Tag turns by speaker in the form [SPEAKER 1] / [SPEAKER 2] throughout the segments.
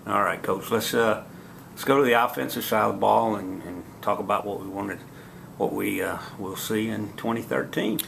[SPEAKER 1] All right, Coach. Let's go to the offensive side of the ball and talk about what we will see in 2013.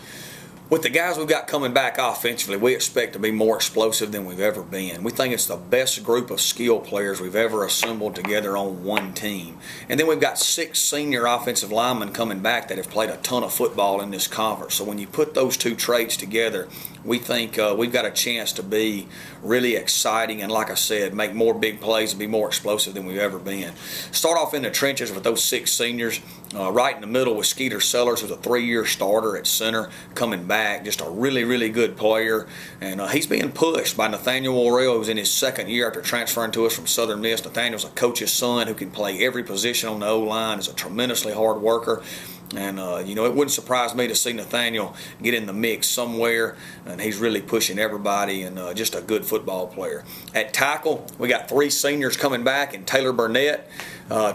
[SPEAKER 2] With the guys we've got coming back offensively, we expect to be more explosive than we've ever been. We think it's the best group of skill players we've ever assembled together on one team. And then we've got 6 senior offensive linemen coming back that have played a ton of football in this conference. So when you put those two traits together, we think we've got a chance to be really exciting and, like I said, make more big plays and be more explosive than we've ever been. Start off in the trenches with those 6 seniors. Right in the middle with Skeeter Sellers, who's a 3-year starter at center, coming back. Just a really, really good player. And he's being pushed by Nathaniel Worrell, who's in his 2nd year after transferring to us from Southern Miss. Nathaniel's a coach's son who can play every position on the O-line, is a tremendously hard worker. And, it wouldn't surprise me to see Nathaniel get in the mix somewhere, and he's really pushing everybody and just a good football player. At tackle, we got 3 seniors coming back, and Taylor Burnett.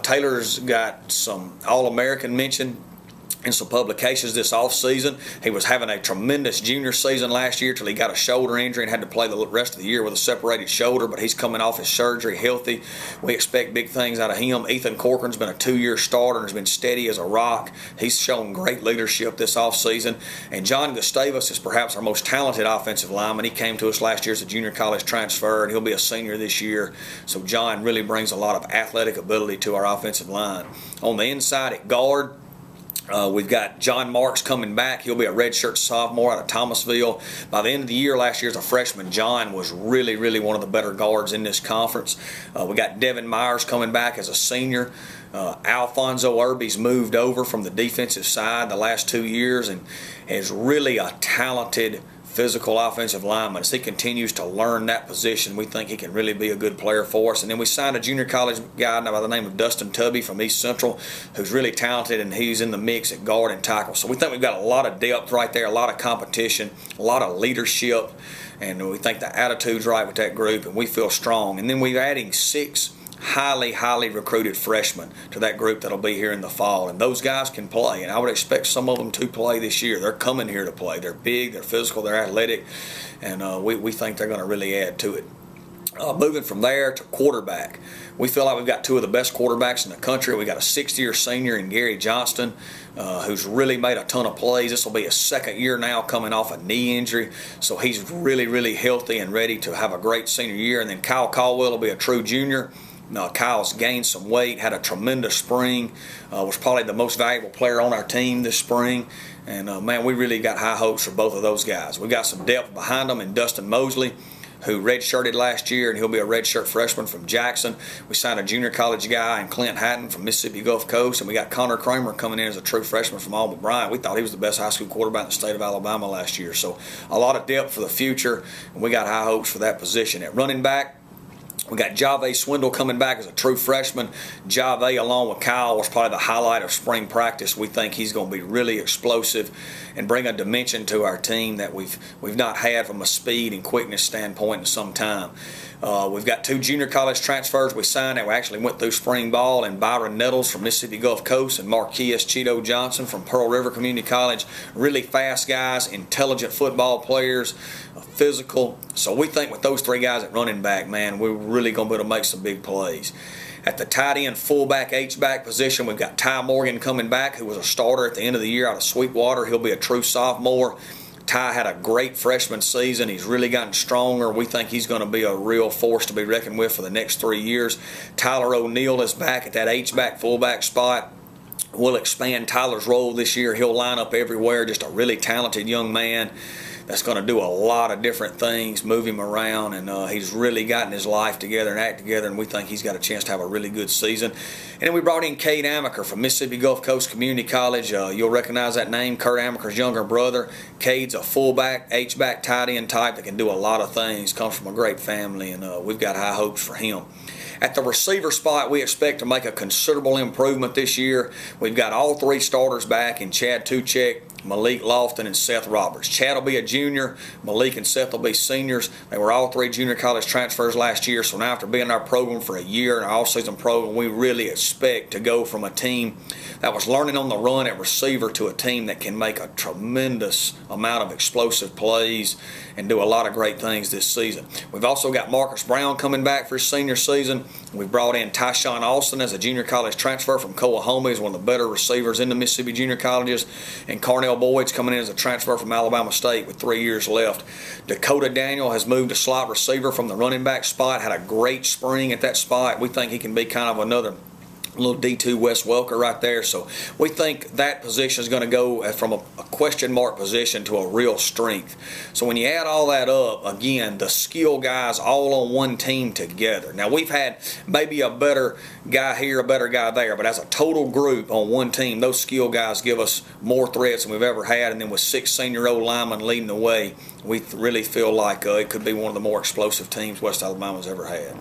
[SPEAKER 2] Taylor's got some All-American mention in some publications this offseason. He was having a tremendous junior season last year till he got a shoulder injury and had to play the rest of the year with a separated shoulder, but he's coming off his surgery healthy. We expect big things out of him. Ethan Corcoran's been a 2-year starter and has been steady as a rock. He's shown great leadership this offseason. And John Gustavus is perhaps our most talented offensive lineman. He came to us last year as a junior college transfer, and he'll be a senior this year. So John really brings a lot of athletic ability to our offensive line. On the inside at guard, we've got John Marks coming back. He'll be a redshirt sophomore out of Thomasville. By the end of the year last year as a freshman, John was really, really one of the better guards in this conference. We got Devin Myers coming back as a senior. Alfonso Irby's moved over from the defensive side the last 2 years and is really a talented physical offensive lineman. As he continues to learn that position, we think he can really be a good player for us. And then we signed a junior college guy by the name of Dustin Tubby from East Central, who's really talented, and he's in the mix at guard and tackle. So we think we've got a lot of depth right there, a lot of competition, a lot of leadership, and we think the attitude's right with that group, and we feel strong. And then we're adding 6 highly recruited freshmen to that group that'll be here in the fall, and those guys can play, and I would expect some of them to play this year. They're coming here to play. They're big, they're physical, they're athletic, and we think they're going to really add to it. Moving from there to quarterback, we feel like we've got 2 of the best quarterbacks in the country. We got a 6th-year senior in Gary Johnston, who's really made a ton of plays. This will be his 2nd year now, coming off a knee injury, so he's really, really healthy and ready to have a great senior year. And then Kyle Caldwell will be a true junior. Kyle's gained some weight, had a tremendous spring, was probably the most valuable player on our team this spring. And, man, we really got high hopes for both of those guys. We got some depth behind them in Dustin Mosley, who redshirted last year, and he'll be a redshirt freshman from Jackson. We signed a junior college guy in Clint Hatton from Mississippi Gulf Coast, and we got Connor Kramer coming in as a true freshman from Auburn Bryant. We thought he was the best high school quarterback in the state of Alabama last year. So a lot of depth for the future, and we got high hopes for that position. At running back, we got Jave Swindle coming back as a true freshman. Jave, along with Kyle, was probably the highlight of spring practice. We think he's going to be really explosive and bring a dimension to our team that we've not had from a speed and quickness standpoint in some time. We've got 2 junior college transfers we signed that we actually went through spring ball, and Byron Nettles from Mississippi Gulf Coast and Marquez Cheeto Johnson from Pearl River Community College. Really fast guys, intelligent football players, physical. So we think with those 3 guys at running back, man, we're really going to be able to make some big plays. At the tight end, fullback, H-back position, we've got Ty Morgan coming back, who was a starter at the end of the year out of Sweetwater. He'll be a true sophomore. Ty had a great freshman season. He's really gotten stronger. We think he's going to be a real force to be reckoned with for the next 3 years. Tyler O'Neill is back at that H-back, fullback spot. We'll expand Tyler's role this year. He'll line up everywhere, just a really talented young man that's going to do a lot of different things, move him around, and he's really gotten his life together and act together, and we think he's got a chance to have a really good season. And then we brought in Cade Amaker from Mississippi Gulf Coast Community College. You'll recognize that name, Kurt Amaker's younger brother. Cade's a fullback, H-back, tight end type that can do a lot of things, comes from a great family, and we've got high hopes for him. At the receiver spot, we expect to make a considerable improvement this year. We've got all 3 starters back in Chad Tuchek, Malik Lofton, and Seth Roberts. Chad will be a junior. Malik and Seth will be seniors. They were all three junior college transfers last year, so now after being in our program for a year, in our off-season program, we really expect to go from a team that was learning on the run at receiver to a team that can make a tremendous amount of explosive plays and do a lot of great things this season. We've also got Marcus Brown coming back for his senior season. We've brought in Tyshawn Austin as a junior college transfer from Oklahoma. He's one of the better receivers in the Mississippi junior colleges. And Carnell Boyd's coming in as a transfer from Alabama State with 3 years left. Dakota Daniel has moved to slot receiver from the running back spot, had a great spring at that spot. We think he can be kind of another little D2 Wes Welker right there. So we think that position is going to go from a question mark position to a real strength. So when you add all that up, again, the skill guys all on one team together. Now we've had maybe a better guy here, a better guy there, but as a total group on one team, those skill guys give us more threats than we've ever had. And then with 6 senior-old linemen leading the way, we really feel like it could be one of the more explosive teams West Alabama's ever had.